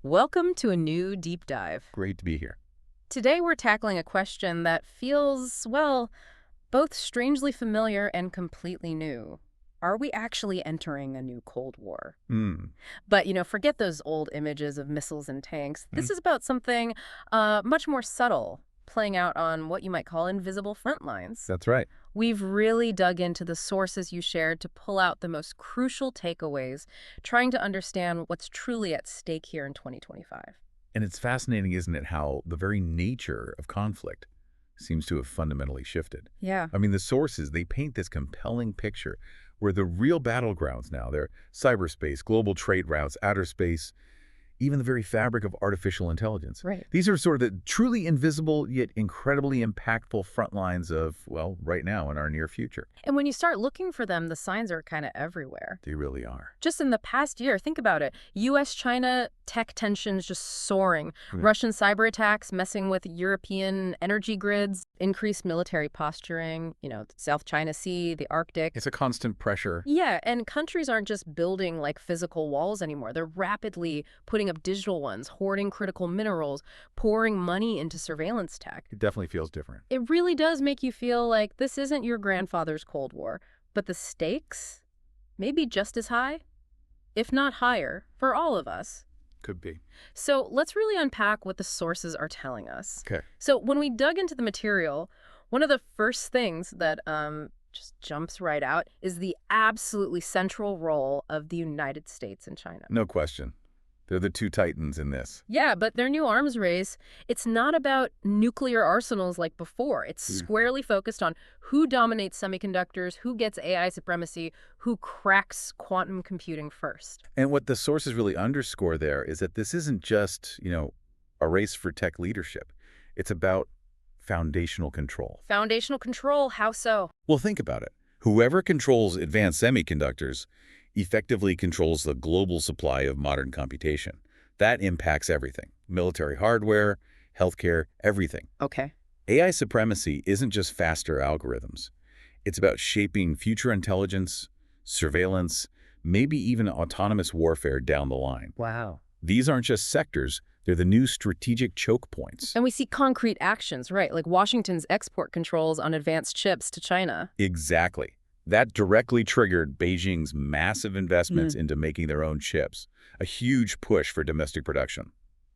Welcome to a new deep dive. Great to be here. Today we're tackling a question that feels, well, both strangely familiar and completely new. Are we actually entering a new Cold War? Hmm. But, forget those old images of missiles and tanks. Hmm. This is about something much more subtle, playing out on what you might call invisible front lines. That's right. We've really dug into the sources you shared to pull out the most crucial takeaways, trying to understand what's truly at stake here in 2025. And it's fascinating, isn't it, how the very nature of conflict seems to have fundamentally shifted. Yeah. I mean, the sources, they paint this compelling picture where the real battlegrounds now, they're cyberspace, global trade routes, outer space, even the very fabric of artificial intelligence. Right. These are sort of the truly invisible yet incredibly impactful front lines of, well, right now in our near future. And when you start looking for them, the signs are kind of everywhere. They really are. Just in the past year, think about it. U.S.-China tech tensions just soaring. Hmm. Russian cyber attacks messing with European energy grids, increased military posturing, South China Sea, the Arctic. It's a constant pressure. Yeah, and countries aren't just building like physical walls anymore. They're rapidly putting up digital ones, hoarding critical minerals, pouring money into surveillance tech. It definitely feels different. It really does make you feel like this isn't your grandfather's Cold War, but the stakes may be just as high, if not higher, for all of us. Could be. So let's really unpack what the sources are telling us. Okay. So when we dug into the material, one of the first things that just jumps right out is the absolutely central role of the United States and China. No question. They're the two titans in this. Yeah, but their new arms race, it's not about nuclear arsenals like before. It's squarely focused on who dominates semiconductors, who gets AI supremacy, who cracks quantum computing first. And what the sources really underscore there is that this isn't just, a race for tech leadership. It's about foundational control. Foundational control, how so? Well, think about it. Whoever controls advanced semiconductors effectively controls the global supply of modern computation. That impacts everything. Military hardware, healthcare, everything. Okay. AI supremacy isn't just faster algorithms. It's about shaping future intelligence, surveillance, maybe even autonomous warfare down the line. Wow. These aren't just sectors, they're the new strategic choke points. And we see concrete actions, right? Like Washington's export controls on advanced chips to China. Exactly. That directly triggered Beijing's massive investments into making their own chips, a huge push for domestic production.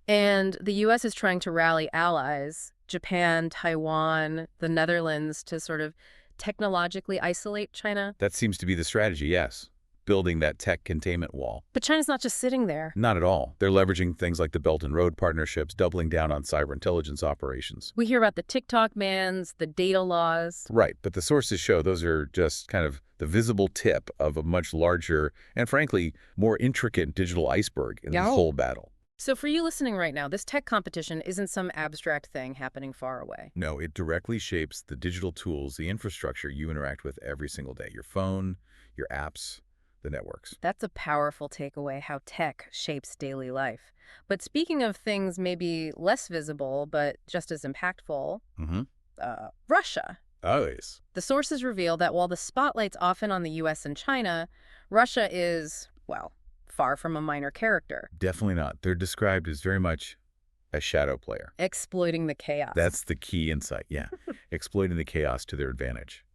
And the U.S. is trying to rally allies, Japan, Taiwan, the Netherlands, to sort of technologically isolate China. That seems to be the strategy, yes. Building that tech containment wall. But China's not just sitting there. Not at all. They're leveraging things like the Belt and Road partnerships, doubling down on cyber intelligence operations. We hear about the TikTok bans, the data laws. Right, but the sources show those are just kind of the visible tip of a much larger and, frankly, more intricate digital iceberg in this whole battle. So for you listening right now, this tech competition isn't some abstract thing happening far away. No, it directly shapes the digital tools, the infrastructure you interact with every single day. Your phone, your apps, the networks. That's a powerful takeaway, how tech shapes daily life. But speaking of things maybe less visible, but just as impactful, Russia. Oh, yes. The sources reveal that while the spotlight's often on the U.S. and China, Russia is, well, far from a minor character. Definitely not. They're described as very much a shadow player. Exploiting the chaos. That's the key insight, yeah. Exploiting the chaos to their advantage.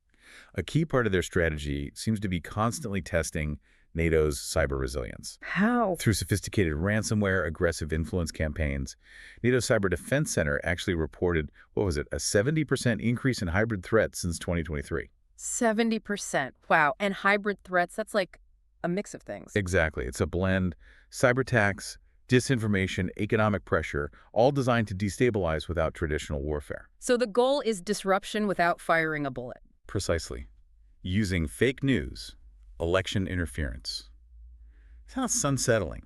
A key part of their strategy seems to be constantly testing NATO's cyber resilience. How? Through sophisticated ransomware, aggressive influence campaigns. NATO's Cyber Defense Center actually reported, a 70% increase in hybrid threats since 2023. 70%. Wow. And hybrid threats, that's like a mix of things. Exactly. It's a blend. Cyber attacks, disinformation, economic pressure, all designed to destabilize without traditional warfare. So the goal is disruption without firing a bullet. Precisely. Using fake news, election interference. Sounds unsettling.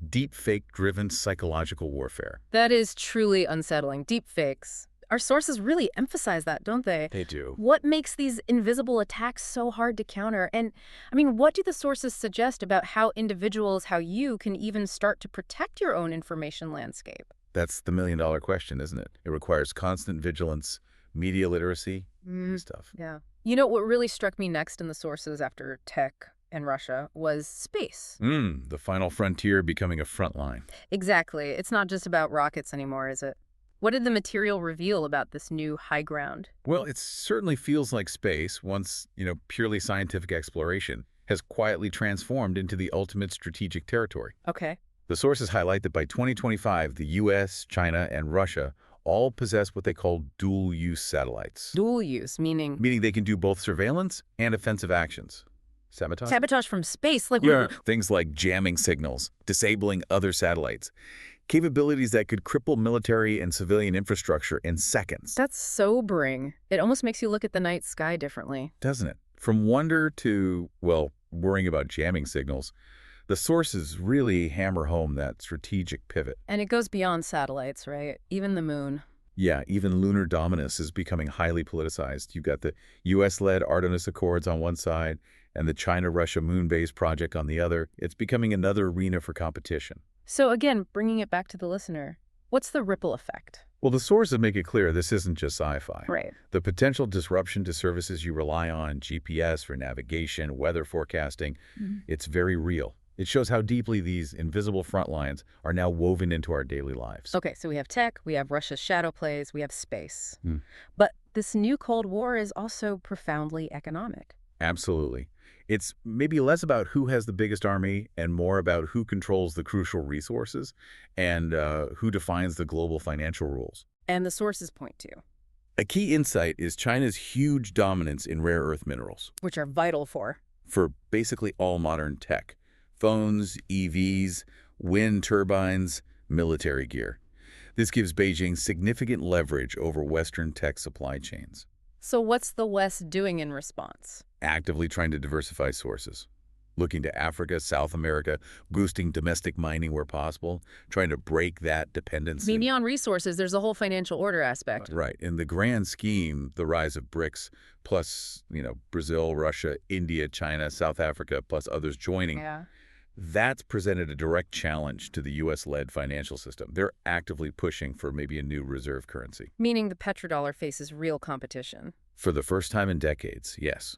Deep fake-driven psychological warfare. That is truly unsettling. Deep fakes. Our sources really emphasize that, don't they? They do. What makes these invisible attacks so hard to counter? And, what do the sources suggest about how individuals, how you can even start to protect your own information landscape? That's the million-dollar question, isn't it? It requires constant vigilance, media literacy, stuff. Yeah. What really struck me next in the sources after tech and Russia was space. The final frontier becoming a front line. Exactly. It's not just about rockets anymore, is it? What did the material reveal about this new high ground? Well, it certainly feels like space, once, purely scientific exploration, has quietly transformed into the ultimate strategic territory. Okay. The sources highlight that by 2025, the US, China, and Russia all possess what they call dual-use satellites, Dual use, meaning meaning they can do both surveillance and offensive actions. Sabotage? sabotage from space. Like, Yeah. Things like jamming signals, disabling other satellites, capabilities that could cripple military and civilian infrastructure in seconds. that's sobering. It almost makes you look at the night sky differently. Doesn't it? From wonder to, well, worrying about jamming signals, the sources really hammer home that strategic pivot. And it goes beyond satellites, right? Even the moon. Yeah, even lunar dominance is becoming highly politicized. You've got the US-led Artemis Accords on one side and the China-Russia moon base project on the other. It's becoming another arena for competition. So again, bringing it back to the listener, what's the ripple effect? Well, the sources make it clear this isn't just sci-fi. Right. The potential disruption to services you rely on, GPS for navigation, weather forecasting, it's very real. It shows how deeply these invisible front lines are now woven into our daily lives. Okay, so we have tech, we have Russia's shadow plays, we have space. Hmm. But this new Cold War is also profoundly economic. Absolutely. It's maybe less about who has the biggest army and more about who controls the crucial resources and who defines the global financial rules. And the sources point to, A key insight is China's huge dominance in rare earth minerals which are vital for. basically all modern tech. Phones, EVs, wind turbines, military gear. This gives Beijing significant leverage over Western tech supply chains, So what's the West doing in response? actively trying to diversify sources, looking to Africa, South America, boosting domestic mining where possible, trying to break that dependency. Beyond resources, there's a whole financial order aspect. Right. In the grand scheme, the rise of BRICS, plus, Brazil, Russia, India, China, South Africa, plus others joining, Yeah. that's presented a direct challenge to the U.S.-led financial system. They're actively pushing for maybe a new reserve currency. Meaning the petrodollar faces real competition. For the first time in decades, yes.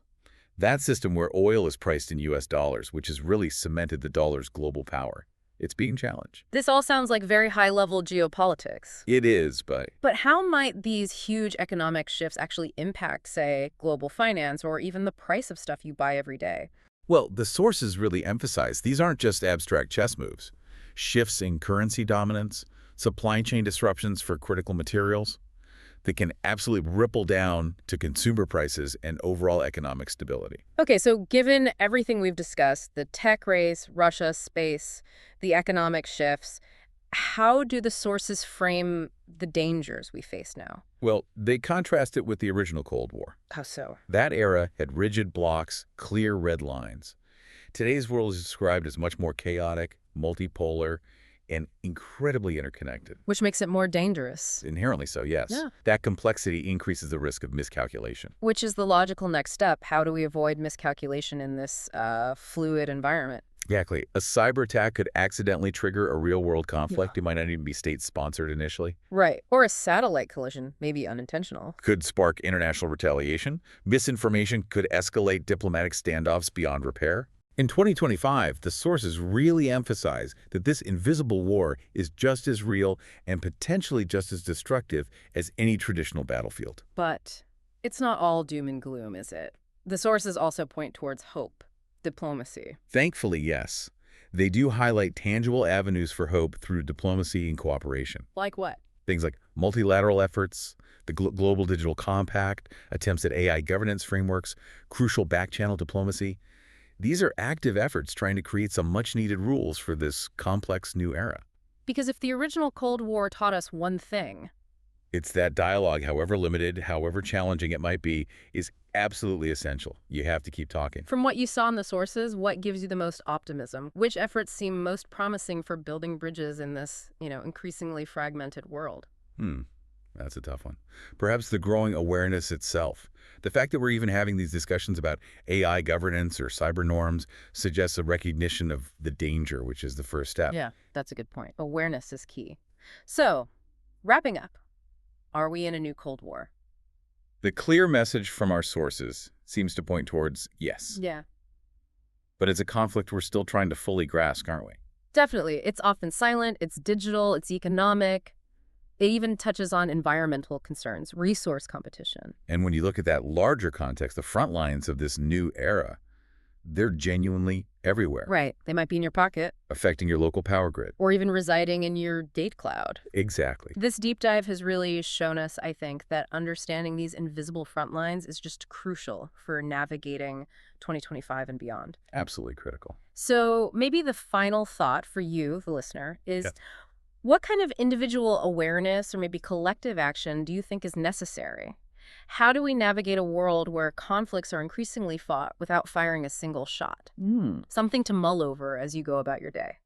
That system where oil is priced in U.S. dollars, which has really cemented the dollar's global power. It's being challenged. This all sounds like very high-level geopolitics. It is, but But how might these huge economic shifts actually impact, say, global finance or even the price of stuff you buy every day? well, the sources really emphasize these aren't just abstract chess moves. Shifts in currency dominance, supply chain disruptions for critical materials that can absolutely ripple down to consumer prices and overall economic stability. Okay, so given everything we've discussed, the tech race, Russia, space, the economic shifts, how do the sources frame the dangers we face now? Well, they contrast it with the original Cold War. How so? That era had rigid blocks, clear red lines. Today's world is described as much more chaotic, multipolar, and incredibly interconnected. Which makes it more dangerous. Inherently so, yes. Yeah. That complexity increases the risk of miscalculation. Which is the logical next step. How do we avoid miscalculation in this fluid environment? Exactly. A cyber attack could accidentally trigger a real-world conflict. It might not even be state-sponsored initially. Right. Or a satellite collision, maybe unintentional. Could spark international retaliation. Misinformation could escalate diplomatic standoffs beyond repair. In 2025, the sources really emphasize that this invisible war is just as real and potentially just as destructive as any traditional battlefield. But it's not all doom and gloom, is it? The sources also point towards hope, diplomacy. Thankfully, yes. They do highlight tangible avenues for hope through diplomacy and cooperation. Like what? Things like multilateral efforts, the Global Digital Compact, attempts at AI governance frameworks, crucial back-channel diplomacy. These are active efforts trying to create some much-needed rules for this complex new era. Because if the original Cold War taught us one thing, It's that dialogue, however limited, however challenging it might be, is absolutely essential. You have to keep talking. from what you saw in the sources, what gives you the most optimism? Which efforts seem most promising for building bridges in this, increasingly fragmented world? That's a tough one. Perhaps the growing awareness itself. The fact that we're even having these discussions about AI governance or cyber norms suggests a recognition of the danger, which is the first step. Yeah, that's a good point. Awareness is key. So, wrapping up, are we in a new Cold War? The clear message from our sources seems to point towards yes. Yeah. But it's a conflict we're still trying to fully grasp, aren't we? Definitely. It's often silent, it's digital, it's economic. It even touches on environmental concerns, resource competition. And when you look at that larger context, the front lines of this new era, they're genuinely everywhere, Right. They might be in your pocket affecting your local power grid. or even residing in your date cloud. Exactly. This deep dive has really shown us, I think, that understanding these invisible front lines is just crucial for navigating 2025 and beyond. Absolutely critical. So maybe the final thought for you, the listener, is Yeah. what kind of individual awareness or maybe collective action do you think is necessary? How do we navigate a world where conflicts are increasingly fought without firing a single shot? Something to mull over as you go about your day.